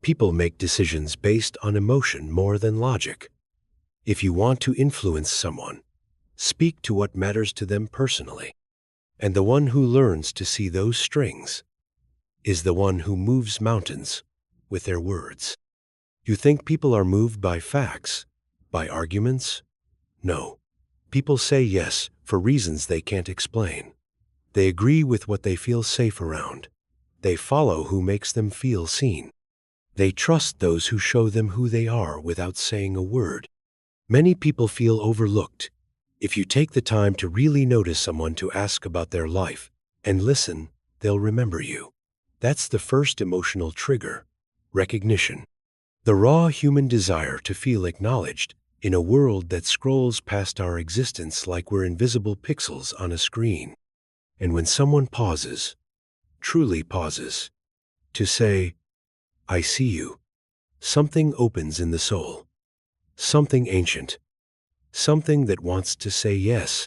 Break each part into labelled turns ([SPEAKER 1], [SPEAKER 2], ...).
[SPEAKER 1] People make decisions based on emotion more than logic. If you want to influence someone, speak to what matters to them personally. And the one who learns to see those strings is the one who moves mountains with their words. You think people are moved by facts, by arguments? No. People say yes for reasons they can't explain. They agree with what they feel safe around. They follow who makes them feel seen. They trust those who show them who they are without saying a word. Many people feel overlooked. If you take the time to really notice someone, to ask about their life and listen, they'll remember you. That's the first emotional trigger, recognition. The raw human desire to feel acknowledged in a world that scrolls past our existence like we're invisible pixels on a screen. And when someone pauses, truly pauses, to say, "I see you," something opens in the soul. Something ancient. Something that wants to say yes.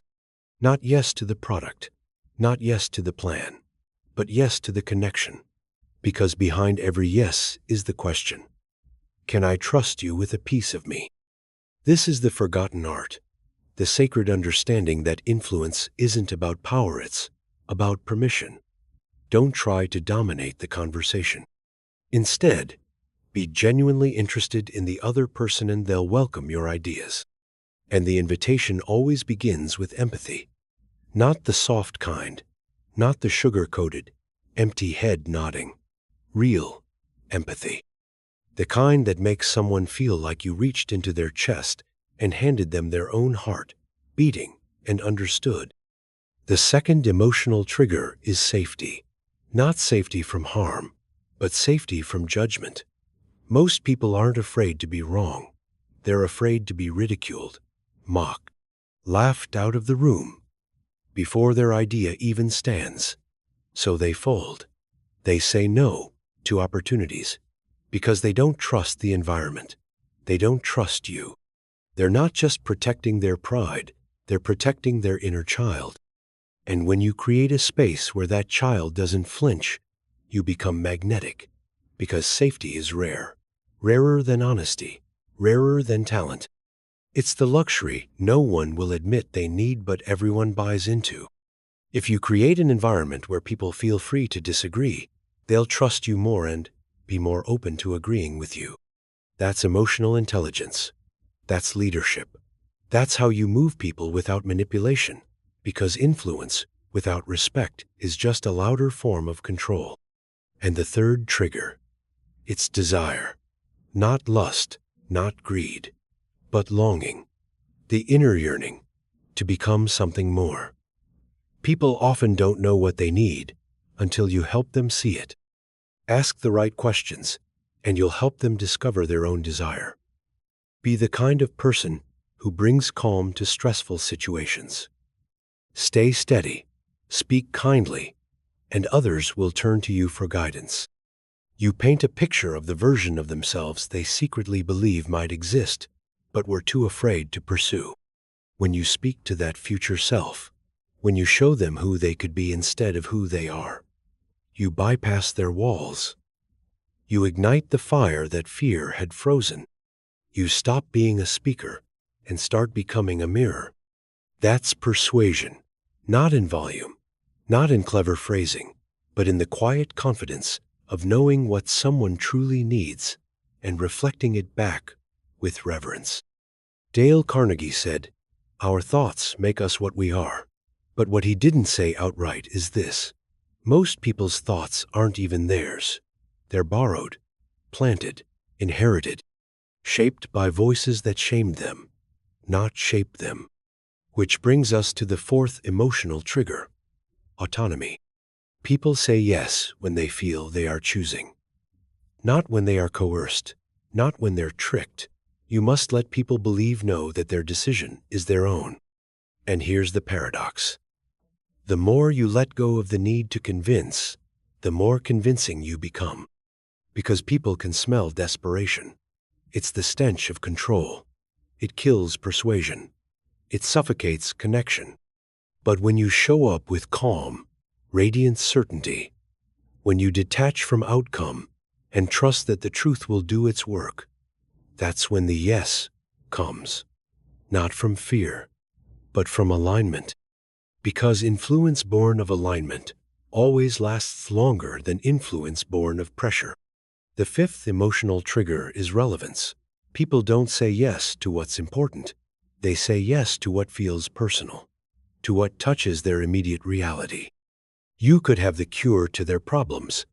[SPEAKER 1] Not yes to the product, not yes to the plan, but yes to the connection. Because behind every yes is the question, can I trust you with a piece of me? This is the forgotten art, the sacred understanding that influence isn't about power, it's about permission. Don't try to dominate the conversation. Instead, be genuinely interested in the other person and they'll welcome your ideas. And the invitation always begins with empathy. Not the soft kind, not the sugar-coated, empty head nodding. Real empathy. The kind that makes someone feel like you reached into their chest and handed them their own heart, beating and understood. The second emotional trigger is safety. Not safety from harm, but safety from judgment. Most people aren't afraid to be wrong. They're afraid to be ridiculed, mocked, laughed out of the room before their idea even stands. So they fold. They say no to opportunities because they don't trust the environment. They don't trust you. They're not just protecting their pride, they're protecting their inner child. And when you create a space where that child doesn't flinch, you become magnetic because safety is rare. Rarer than honesty, rarer than talent. It's the luxury no one will admit they need but everyone buys into. If you create an environment where people feel free to disagree, they'll trust you more and be more open to agreeing with you. That's emotional intelligence. That's leadership. That's how you move people without manipulation, because influence without respect is just a louder form of control. And the third trigger, it's desire. Not lust, not greed, but longing. The inner yearning to become something more. People often don't know what they need until you help them see it. Ask the right questions, and you'll help them discover their own desire. Be the kind of person who brings calm to stressful situations. Stay steady, speak kindly, and others will turn to you for guidance. You paint a picture of the version of themselves they secretly believe might exist, but were too afraid to pursue. When you speak to that future self, when you show them who they could be instead of who they are, you bypass their walls. You ignite the fire that fear had frozen. You stop being a speaker and start becoming a mirror. That's persuasion, not in volume, not in clever phrasing, but in the quiet confidence of knowing what someone truly needs and reflecting it back with reverence. Dale Carnegie said, "Our thoughts make us what we are." But what he didn't say outright is this: most people's thoughts aren't even theirs. They're borrowed, planted, inherited, shaped by voices that shamed them, not shaped them. Which brings us to the fourth emotional trigger, autonomy. People say yes when they feel they are choosing. Not when they are coerced, not when they're tricked. You must let people believe no, that their decision is their own. And here's the paradox. The more you let go of the need to convince, the more convincing you become. Because people can smell desperation. It's the stench of control. It kills persuasion. It suffocates connection. But when you show up with calm, radiant certainty, when you detach from outcome and trust that the truth will do its work. That's when the yes comes, not from fear, but from alignment. Because influence born of alignment always lasts longer than influence born of pressure. The fifth emotional trigger is relevance. People don't say yes to what's important. They say yes to what feels personal, to what touches their immediate reality. You could have the cure to their problems,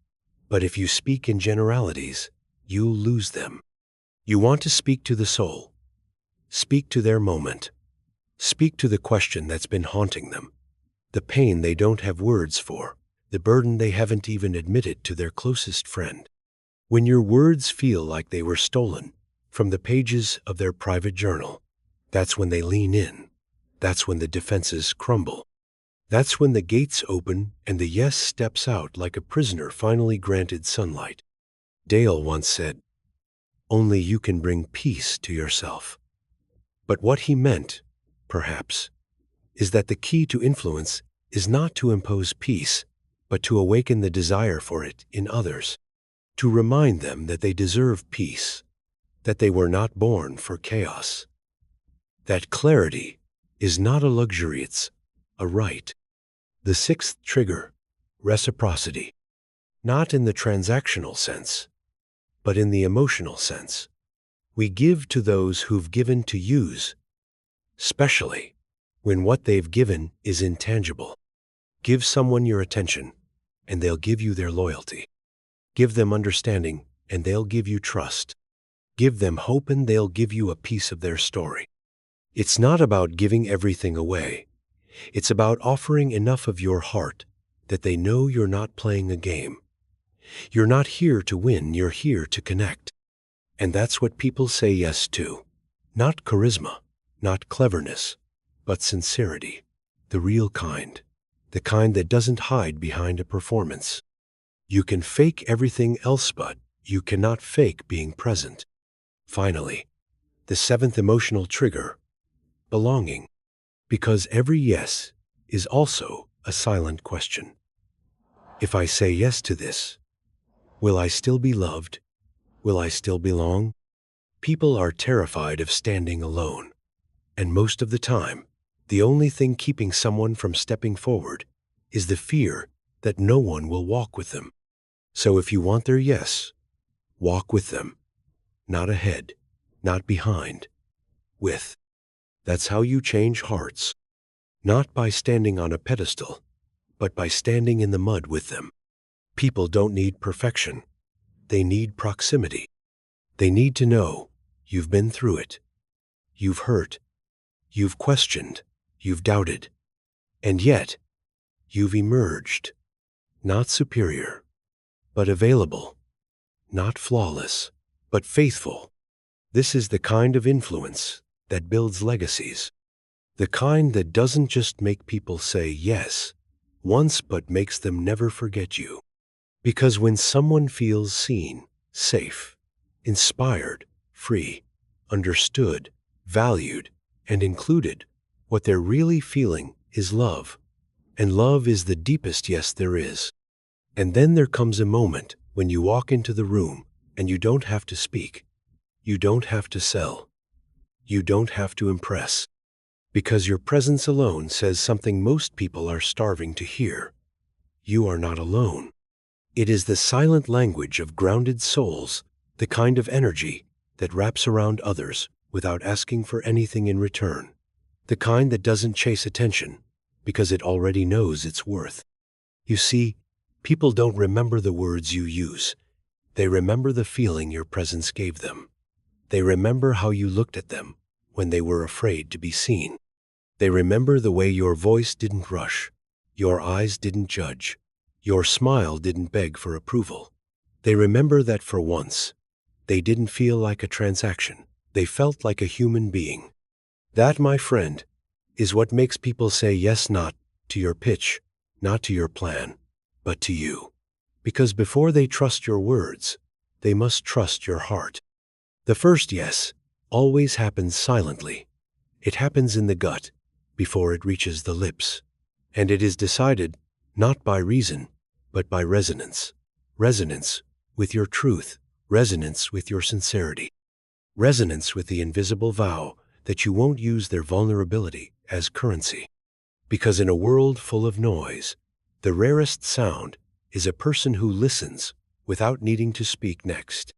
[SPEAKER 1] but if you speak in generalities, you'll lose them. You want to speak to the soul. Speak to their moment. Speak to the question that's been haunting them, the pain they don't have words for, the burden they haven't even admitted to their closest friend. When your words feel like they were stolen from the pages of their private journal, that's when they lean in. That's when the defenses crumble. That's when the gates open and the yes steps out like a prisoner finally granted sunlight. Dale once said, "Only you can bring peace to yourself." But what he meant, perhaps, is that the key to influence is not to impose peace, but to awaken the desire for it in others, to remind them that they deserve peace, that they were not born for chaos. That clarity is not a luxury, it's a right. The sixth trigger, reciprocity. Not in the transactional sense, but in the emotional sense. We give to those who've given to use, especially when what they've given is intangible. Give someone your attention, and they'll give you their loyalty. Give them understanding, and they'll give you trust. Give them hope, and they'll give you a piece of their story. It's not about giving everything away. It's about offering enough of your heart that they know you're not playing a game. You're not here to win, you're here to connect. And that's what people say yes to. Not charisma, not cleverness, but sincerity. The real kind. The kind that doesn't hide behind a performance. You can fake everything else, but you cannot fake being present. Finally, the seventh emotional trigger, belonging. Because every yes is also a silent question. If I say yes to this, will I still be loved? Will I still belong? People are terrified of standing alone. And most of the time, the only thing keeping someone from stepping forward is the fear that no one will walk with them. So if you want their yes, walk with them. Not ahead, not behind, with. That's how you change hearts. Not by standing on a pedestal, but by standing in the mud with them. People don't need perfection. They need proximity. They need to know you've been through it. You've hurt. You've questioned. You've doubted. And yet, you've emerged. Not superior, but available. Not flawless, but faithful. This is the kind of influence that builds legacies. The kind that doesn't just make people say yes once, but makes them never forget you. Because when someone feels seen, safe, inspired, free, understood, valued, and included, what they're really feeling is love. And love is the deepest yes there is. And then there comes a moment when you walk into the room and you don't have to speak. You don't have to sell. You don't have to impress. Because your presence alone says something most people are starving to hear. You are not alone. It is the silent language of grounded souls, the kind of energy that wraps around others without asking for anything in return. The kind that doesn't chase attention because it already knows its worth. You see, people don't remember the words you use. They remember the feeling your presence gave them. They remember how you looked at them when they were afraid to be seen. They remember the way your voice didn't rush, your eyes didn't judge, your smile didn't beg for approval. They remember that for once, they didn't feel like a transaction. They felt like a human being. That, my friend, is what makes people say yes, not to your pitch, not to your plan, but to you. Because before they trust your words, they must trust your heart. The first yes always happens silently. It happens in the gut before it reaches the lips. And it is decided not by reason, but by resonance. Resonance with your truth, resonance with your sincerity, resonance with the invisible vow that you won't use their vulnerability as currency. Because in a world full of noise, the rarest sound is a person who listens without needing to speak next.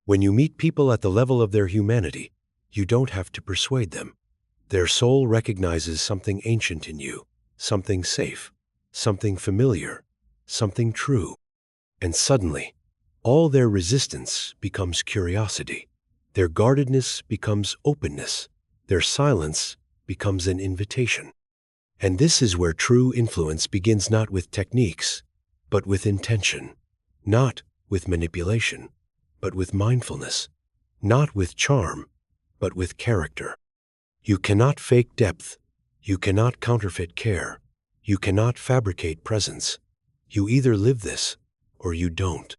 [SPEAKER 1] When you meet people at the level of their humanity, you don't have to persuade them. Their soul recognizes something ancient in you, something safe, something familiar, something true. And suddenly, all their resistance becomes curiosity. Their guardedness becomes openness. Their silence becomes an invitation. And this is where true influence begins, not with techniques, but with intention, not with manipulation, but with mindfulness, not with charm, but with character. You cannot fake depth. You cannot counterfeit care. You cannot fabricate presence. You either live this or you don't.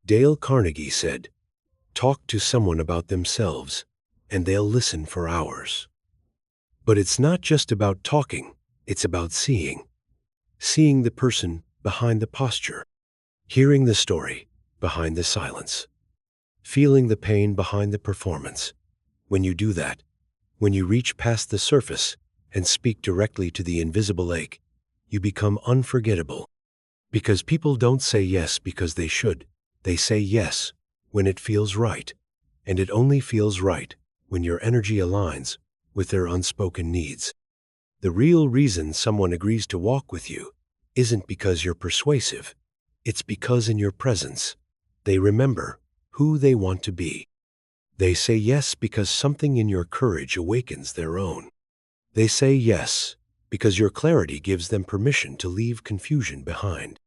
[SPEAKER 1] Dale Carnegie said, "Talk to someone about themselves, and they'll listen for hours." But it's not just about talking, it's about seeing. Seeing the person behind the posture, hearing the story behind the silence, feeling the pain behind the performance. When you do that, when you reach past the surface and speak directly to the invisible ache, you become unforgettable. Because people don't say yes because they should. They say yes when it feels right, and it only feels right when your energy aligns with their unspoken needs. The real reason someone agrees to walk with you isn't because you're persuasive. It's because in your presence, they remember who they want to be. They say yes because something in your courage awakens their own. They say yes because your clarity gives them permission to leave confusion behind.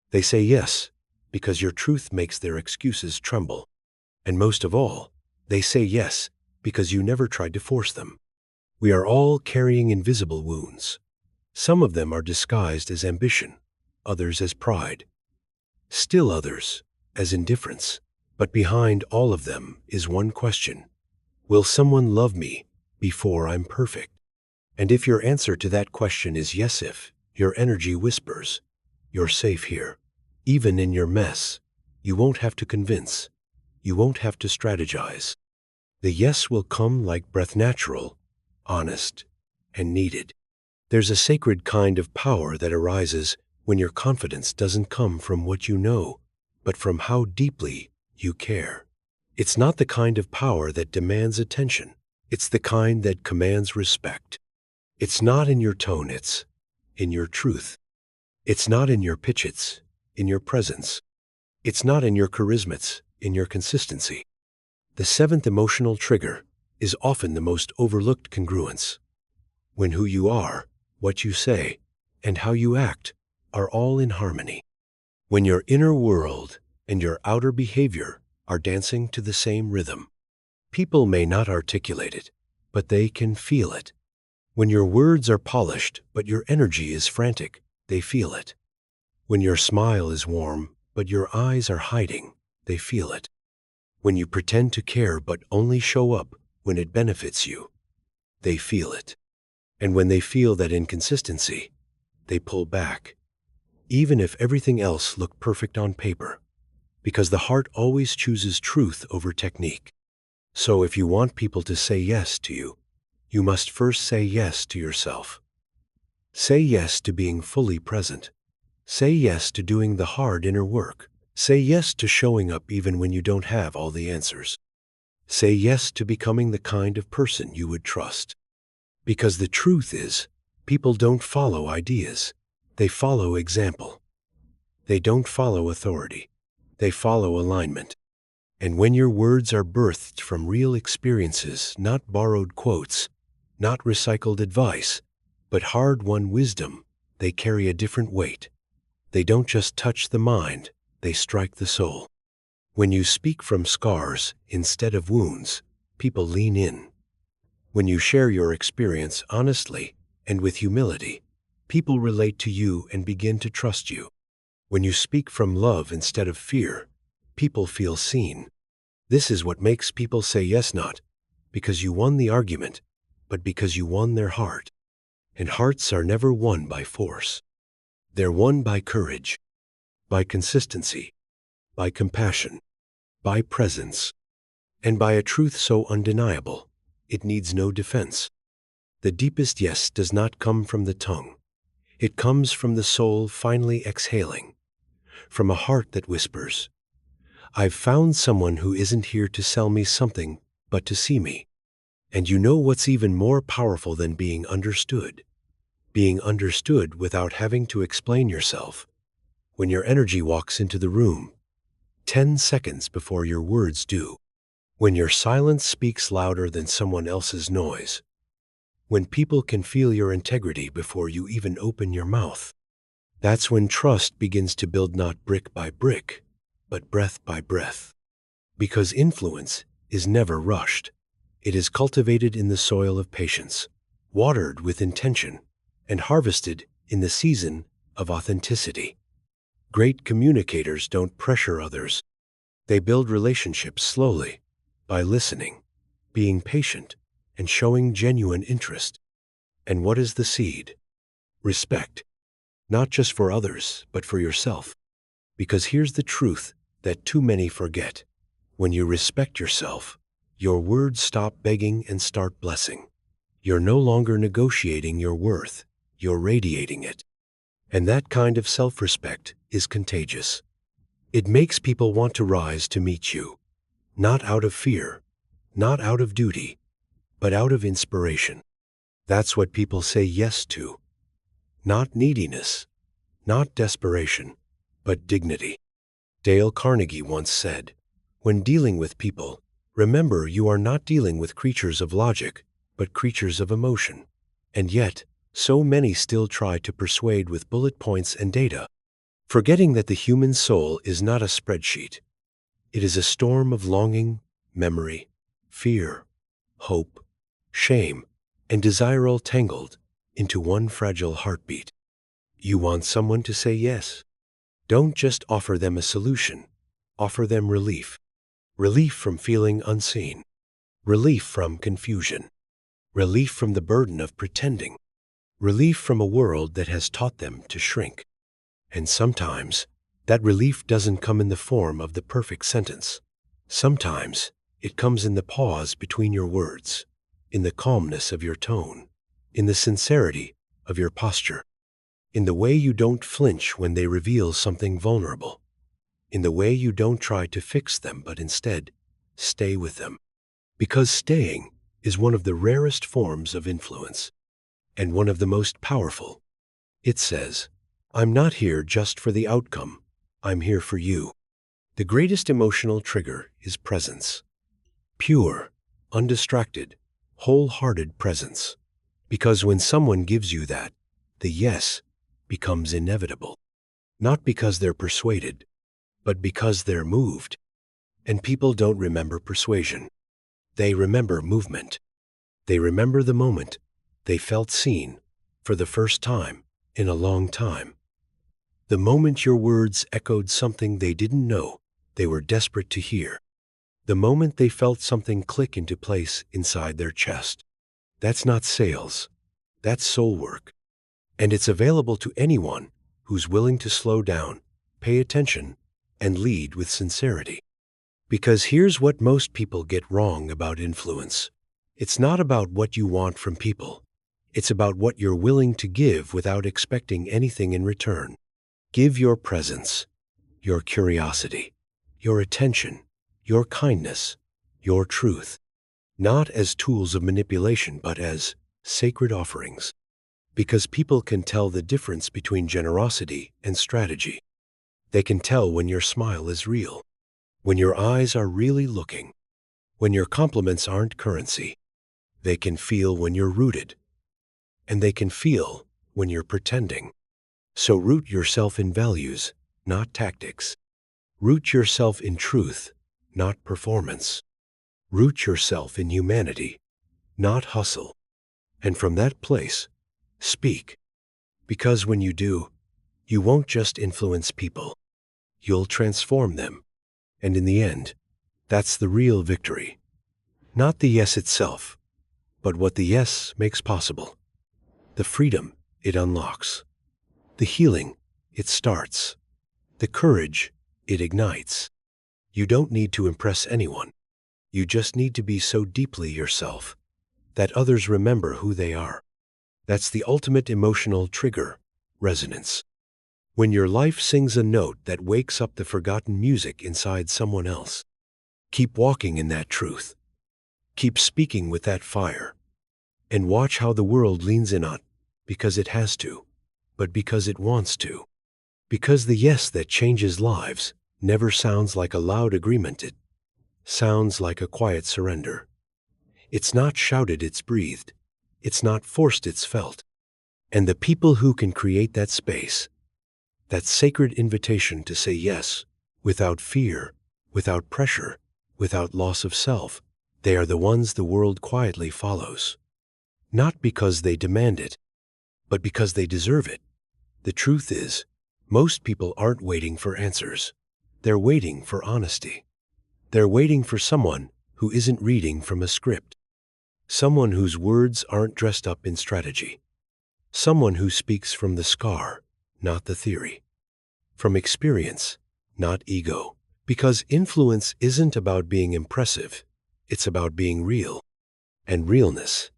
[SPEAKER 1] They say yes because your truth makes their excuses tremble. And most of all, they say yes because you never tried to force them. We are all carrying invisible wounds. Some of them are disguised as ambition, others as pride, still others as indifference. But behind all of them is one question: will someone love me before I'm perfect? And if your answer to that question is yes, if your energy whispers, "You're safe here," even in your mess, you won't have to convince. You won't have to strategize. The yes will come like breath, natural, honest, and needed. There's a sacred kind of power that arises when your confidence doesn't come from what you know, but from how deeply you care. It's not the kind of power that demands attention. It's the kind that commands respect. It's not in your tone, it's in your truth. It's not in your pitch, it's in your presence. It's not in your charisma, it's in your consistency. The seventh emotional trigger is often the most overlooked congruence. When who you are, what you say, and how you act are all in harmony. When your inner world and your outer behavior are dancing to the same rhythm. People may not articulate it, but they can feel it. When your words are polished, but your energy is frantic, they feel it. When your smile is warm, but your eyes are hiding, they feel it. When you pretend to care but only show up when it benefits you, they feel it. And when they feel that inconsistency, they pull back, even if everything else looked perfect on paper, because the heart always chooses truth over technique. So if you want people to say yes to you, you must first say yes to yourself. Say yes to being fully present. Say yes to doing the hard inner work. Say yes to showing up even when you don't have all the answers. Say yes to becoming the kind of person you would trust. Because the truth is, people don't follow ideas. They follow example. They don't follow authority. They follow alignment. And when your words are birthed from real experiences, not borrowed quotes, not recycled advice, but hard-won wisdom, they carry a different weight. They don't just touch the mind, they strike the soul. When you speak from scars instead of wounds, people lean in. When you share your experience honestly and with humility, people relate to you and begin to trust you. When you speak from love instead of fear, people feel seen. This is what makes people say yes, not because you won the argument, but because you won their heart. And hearts are never won by force. They're won by courage, by consistency, by compassion, by presence, and by a truth so undeniable, it needs no defense. The deepest yes does not come from the tongue. It comes from the soul finally exhaling, from a heart that whispers, "I've found someone who isn't here to sell me something, but to see me." And you know what's even more powerful than being understood? Being understood without having to explain yourself. When your energy walks into the room, 10 seconds before your words do. When your silence speaks louder than someone else's noise. When people can feel your integrity before you even open your mouth. That's when trust begins to build, not brick by brick, but breath by breath. Because influence is never rushed. It is cultivated in the soil of patience, watered with intention, and harvested in the season of authenticity. Great communicators don't pressure others. They build relationships slowly, by listening, being patient, and showing genuine interest. And what is the seed? Respect. Not just for others, but for yourself. Because here's the truth that too many forget. When you respect yourself, your words stop begging and start blessing. You're no longer negotiating your worth, you're radiating it. And that kind of self-respect is contagious. It makes people want to rise to meet you, not out of fear, not out of duty, but out of inspiration. That's what people say yes to. Not neediness, not desperation, but dignity. Dale Carnegie once said, "When dealing with people, remember you are not dealing with creatures of logic, but creatures of emotion." And yet, so many still try to persuade with bullet points and data, forgetting that the human soul is not a spreadsheet. It is a storm of longing, memory, fear, hope, shame, and desire all tangled into one fragile heartbeat. You want someone to say yes? Don't just offer them a solution. Offer them relief. Relief from feeling unseen. Relief from confusion. Relief from the burden of pretending. Relief from a world that has taught them to shrink. And sometimes, that relief doesn't come in the form of the perfect sentence. Sometimes, it comes in the pause between your words, in the calmness of your tone, in the sincerity of your posture, in the way you don't flinch when they reveal something vulnerable, in the way you don't try to fix them but instead stay with them. Because staying is one of the rarest forms of influence, and one of the most powerful. It says, "I'm not here just for the outcome, I'm here for you." The greatest emotional trigger is presence. Pure, undistracted, wholehearted presence. Because when someone gives you that, the yes becomes inevitable. Not because they're persuaded, but because they're moved. And people don't remember persuasion. They remember movement. They remember the moment they felt seen for the first time in a long time. The moment your words echoed something they didn't know they were desperate to hear. The moment they felt something click into place inside their chest. That's not sales. That's soul work. And it's available to anyone who's willing to slow down, pay attention, and lead with sincerity. Because here's what most people get wrong about influence. It's not about what you want from people. It's about what you're willing to give without expecting anything in return. Give your presence, your curiosity, your attention, your kindness, your truth, not as tools of manipulation, but as sacred offerings. Because people can tell the difference between generosity and strategy. They can tell when your smile is real, when your eyes are really looking, when your compliments aren't currency. They can feel when you're rooted, and they can feel when you're pretending. So root yourself in values, not tactics. Root yourself in truth, not performance. Root yourself in humanity, not hustle. And from that place, speak. Because when you do, you won't just influence people. You'll transform them. And in the end, that's the real victory. Not the yes itself, but what the yes makes possible. The freedom it unlocks. The healing it starts. The courage It ignites. You don't need to impress anyone. You just need to be so deeply yourself that others remember who they are. That's the ultimate emotional trigger, resonance. When your life sings a note that wakes up the forgotten music inside someone else, keep walking in that truth. Keep speaking with that fire. And watch how the world leans in, not because it has to, but because it wants to. Because the yes that changes lives never sounds like a loud agreement. It sounds like a quiet surrender. It's not shouted, it's breathed. It's not forced, it's felt. And the people who can create that space, that sacred invitation to say yes, without fear, without pressure, without loss of self, they are the ones the world quietly follows. Not because they demand it, but because they deserve it. The truth is, most people aren't waiting for answers. They're waiting for honesty. They're waiting for someone who isn't reading from a script. Someone whose words aren't dressed up in strategy. Someone who speaks from the scar, not the theory. From experience, not ego. Because influence isn't about being impressive. It's about being real. And realness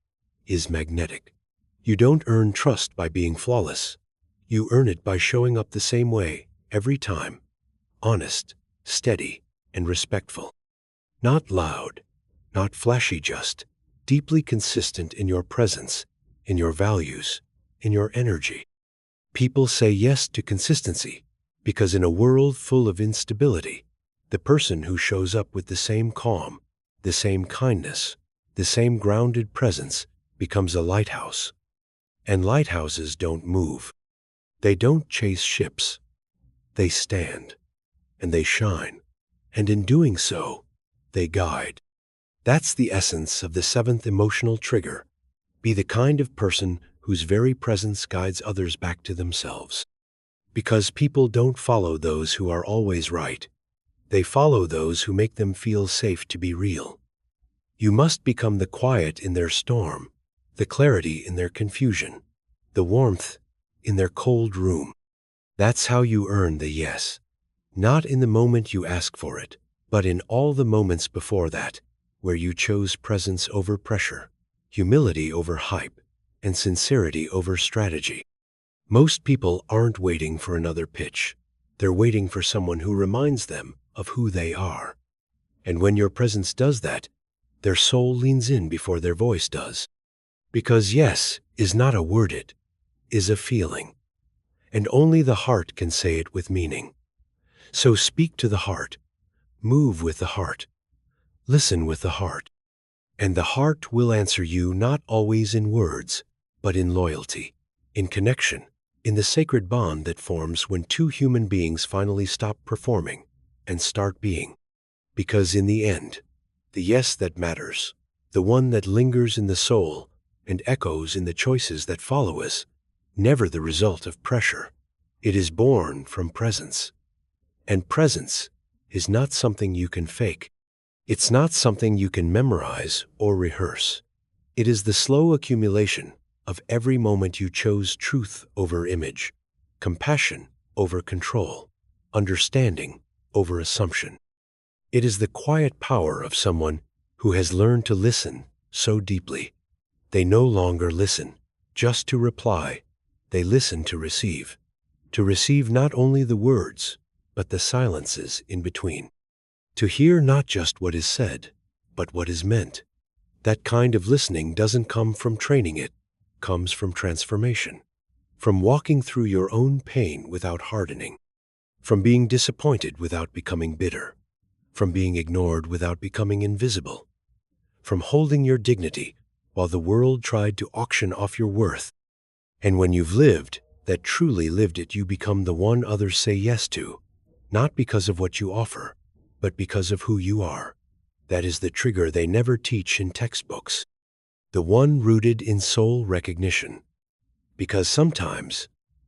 [SPEAKER 1] is magnetic. You don't earn trust by being flawless. You earn it by showing up the same way every time. Honest, steady, and respectful. Not loud, not flashy, just deeply consistent in your presence, in your values, in your energy. People say yes to consistency because in a world full of instability, the person who shows up with the same calm, the same kindness, the same grounded presence becomes a lighthouse. And lighthouses don't move. They don't chase ships. They stand, and they shine, and in doing so, they guide. That's the essence of the seventh emotional trigger. Be the kind of person whose very presence guides others back to themselves. Because people don't follow those who are always right. They follow those who make them feel safe to be real. You must become the quiet in their storm, the clarity in their confusion, the warmth in their cold room. That's how you earn the yes. Not in the moment you ask for it, but in all the moments before that, where you chose presence over pressure, humility over hype, and sincerity over strategy. Most people aren't waiting for another pitch. They're waiting for someone who reminds them of who they are. And when your presence does that, their soul leans in before their voice does. Because yes is not a word, it is a feeling. And only the heart can say it with meaning. So speak to the heart, move with the heart, listen with the heart. And the heart will answer you, not always in words, but in loyalty, in connection, in the sacred bond that forms when two human beings finally stop performing and start being. Because in the end, the yes that matters, the one that lingers in the soul and echoes in the choices that follow us, never the result of pressure. It is born from presence. And presence is not something you can fake. It's not something you can memorize or rehearse. It is the slow accumulation of every moment you chose truth over image, compassion over control, understanding over assumption. It is the quiet power of someone who has learned to listen so deeply. They no longer listen just to reply. They listen to receive not only the words, but the silences in between. To hear not just what is said, but what is meant. That kind of listening doesn't come from training, it comes from transformation, from walking through your own pain without hardening, from being disappointed without becoming bitter, from being ignored without becoming invisible, from holding your dignity while the world tried to auction off your worth. And when you've lived, that truly lived it, you become the one others say yes to, not because of what you offer, but because of who you are. That is the trigger they never teach in textbooks. The one rooted in soul recognition. Because sometimes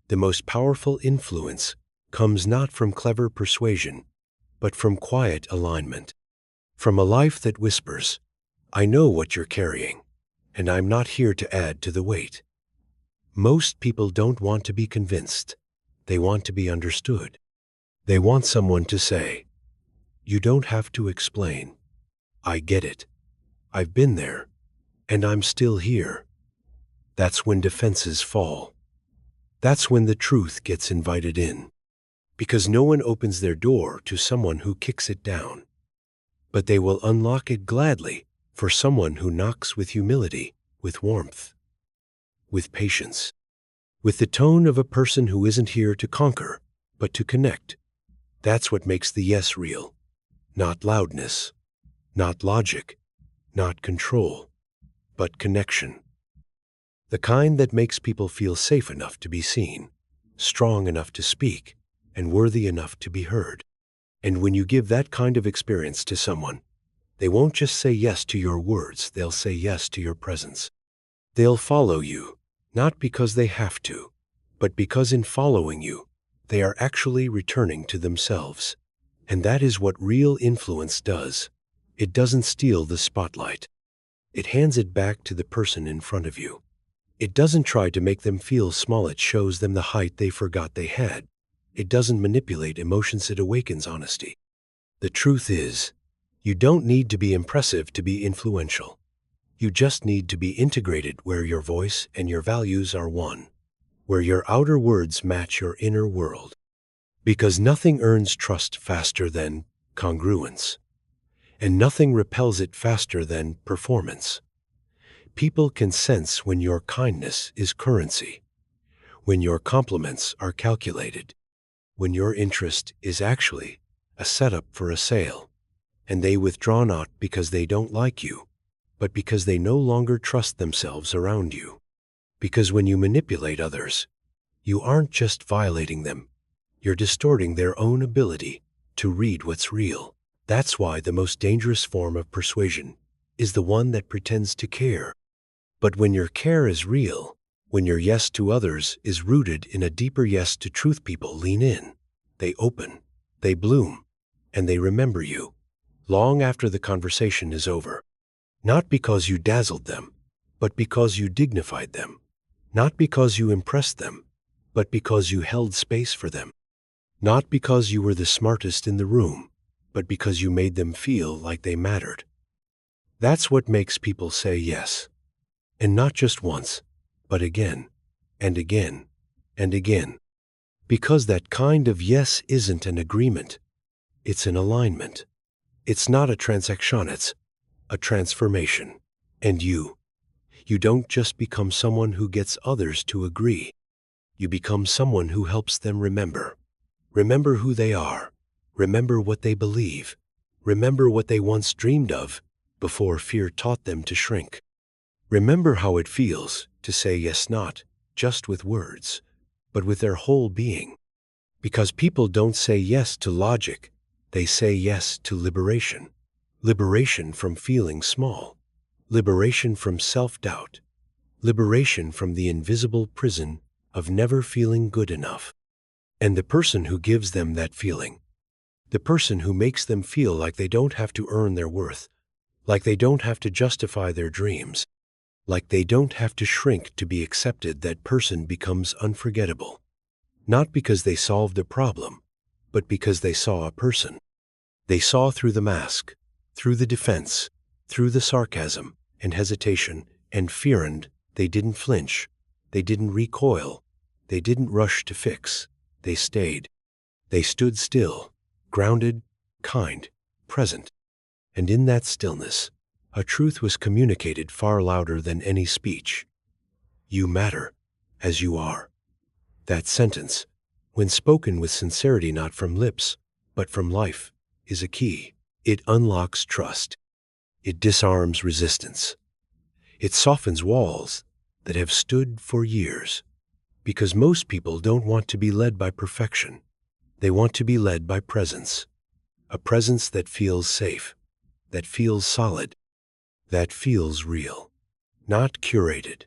[SPEAKER 1] the most powerful influence comes not from clever persuasion, but from quiet alignment. From a life that whispers, I know what you're carrying, and I'm not here to add to the weight. Most people don't want to be convinced. They want to be understood. They want someone to say, "You don't have to explain. I get it. I've been there, and I'm still here." That's when defenses fall. That's when the truth gets invited in. Because no one opens their door to someone who kicks it down. But they will unlock it gladly for someone who knocks with humility, with warmth, with patience, with the tone of a person who isn't here to conquer, but to connect. That's what makes the yes real. Not loudness, not logic, not control, but connection. The kind that makes people feel safe enough to be seen, strong enough to speak, and worthy enough to be heard. And when you give that kind of experience to someone, they won't just say yes to your words, they'll say yes to your presence. They'll follow you, not because they have to, but because in following you, they are actually returning to themselves. And that is what real influence does. It doesn't steal the spotlight. It hands it back to the person in front of you. It doesn't try to make them feel small, it shows them the height they forgot they had. It doesn't manipulate emotions, it awakens honesty. The truth is, you don't need to be impressive to be influential. You just need to be integrated where your voice and your values are one, where your outer words match your inner world. Because nothing earns trust faster than congruence, and nothing repels it faster than performance. People can sense when your kindness is currency, when your compliments are calculated, when your interest is actually a setup for a sale, and they withdraw not because they don't like you, but because they no longer trust themselves around you. Because when you manipulate others, you aren't just violating them, you're distorting their own ability to read what's real. That's why the most dangerous form of persuasion is the one that pretends to care. But when your care is real, when your yes to others is rooted in a deeper yes to truth, people lean in, they open, they bloom, and they remember you long after the conversation is over. Not because you dazzled them, but because you dignified them. Not because you impressed them, but because you held space for them. Not because you were the smartest in the room, but because you made them feel like they mattered. That's what makes people say yes. And not just once, but again, and again, and again. Because that kind of yes isn't an agreement, it's an alignment. It's not a transaction, it's a transformation. And you don't just become someone who gets others to agree. You become someone who helps them remember. Remember who they are. Remember what they believe. Remember what they once dreamed of before fear taught them to shrink. Remember how it feels to say yes, not just with words, but with their whole being. Because people don't say yes to logic, they say yes to liberation. Liberation from feeling small. Liberation from self-doubt. Liberation from the invisible prison of never feeling good enough. And the person who gives them that feeling, the person who makes them feel like they don't have to earn their worth, like they don't have to justify their dreams, like they don't have to shrink to be accepted, that person becomes unforgettable. Not because they solved a problem, but because they saw a person. They saw through the mask, through the defense, through the sarcasm and hesitation and fear, and they didn't flinch. They didn't recoil. They didn't rush to fix. They stayed. They stood still, grounded, kind, present. And in that stillness, a truth was communicated far louder than any speech. You matter, as you are. That sentence, when spoken with sincerity, not from lips, but from life, is a key. It unlocks trust. It disarms resistance. It softens walls that have stood for years. Because most people don't want to be led by perfection. They want to be led by presence. A presence that feels safe, that feels solid, that feels real. Not curated,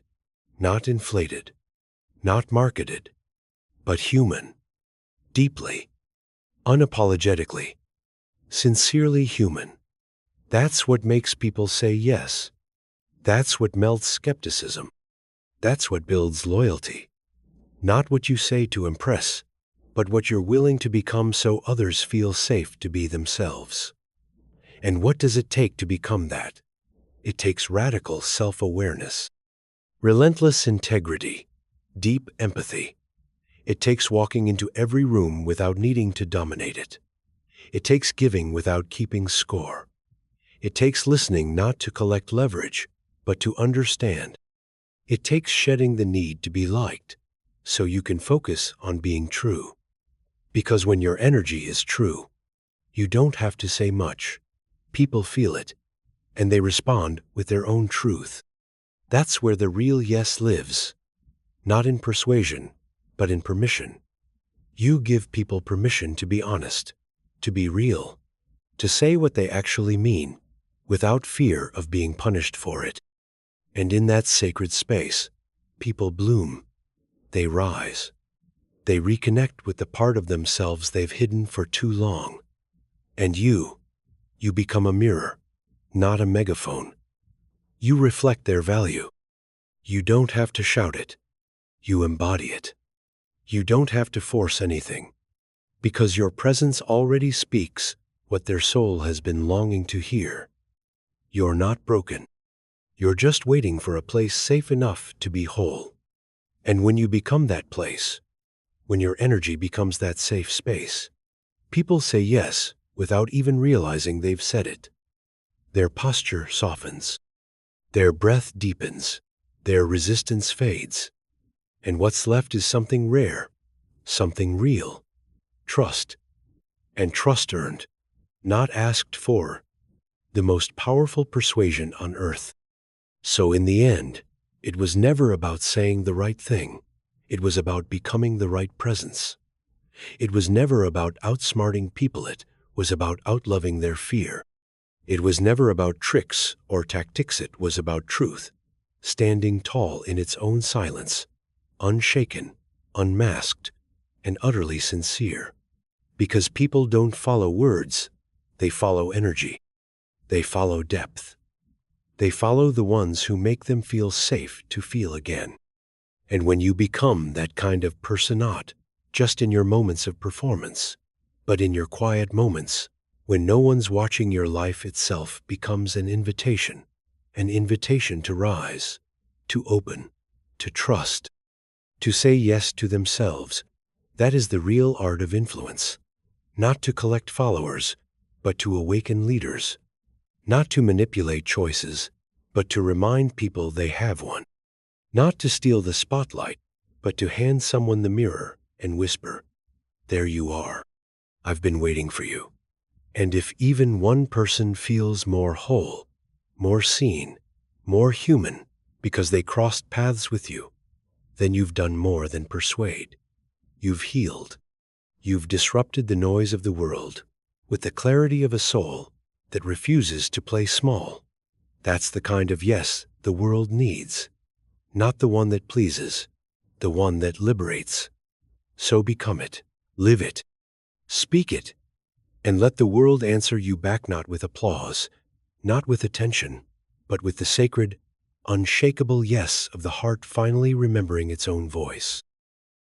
[SPEAKER 1] not inflated, not marketed, but human. Deeply, unapologetically, sincerely human. That's what makes people say yes. That's what melts skepticism. That's what builds loyalty. Not what you say to impress, but what you're willing to become so others feel safe to be themselves. And what does it take to become that? It takes radical self-awareness, relentless integrity, deep empathy. It takes walking into every room without needing to dominate it. It takes giving without keeping score. It takes listening not to collect leverage, but to understand. It takes shedding the need to be liked, so you can focus on being true. Because when your energy is true, you don't have to say much. People feel it, and they respond with their own truth. That's where the real yes lives. Not in persuasion, but in permission. You give people permission to be honest, to be real, to say what they actually mean, without fear of being punished for it. And in that sacred space, people bloom. They rise. They reconnect with the part of themselves they've hidden for too long. And you become a mirror, not a megaphone. You reflect their value. You don't have to shout it. You embody it. You don't have to force anything, because your presence already speaks what their soul has been longing to hear. You're not broken. You're just waiting for a place safe enough to be whole. And when you become that place, when your energy becomes that safe space, people say yes without even realizing they've said it. Their posture softens. Their breath deepens. Their resistance fades. And what's left is something rare, something real. Trust. And trust earned, not asked for. The most powerful persuasion on earth. So in the end, it was never about saying the right thing. It was about becoming the right presence. It was never about outsmarting people. It was about outloving their fear. It was never about tricks or tactics. It was about truth, standing tall in its own silence, unshaken, unmasked, and utterly sincere. Because people don't follow words, they follow energy. They follow depth. They follow the ones who make them feel safe to feel again. And when you become that kind of person, not just in your moments of performance, but in your quiet moments, when no one's watching, your life itself becomes an invitation to rise, to open, to trust, to say yes to themselves. That is the real art of influence. Not to collect followers, but to awaken leaders. Not to manipulate choices, but to remind people they have one. Not to steal the spotlight, but to hand someone the mirror and whisper, "There you are. I've been waiting for you." And if even one person feels more whole, more seen, more human, because they crossed paths with you, then you've done more than persuade. You've healed. You've disrupted the noise of the world with the clarity of a soul that refuses to play small. That's the kind of yes the world needs. Not the one that pleases, the one that liberates. So become it, live it, speak it, and let the world answer you back, not with applause, not with attention, but with the sacred, unshakable yes of the heart finally remembering its own voice.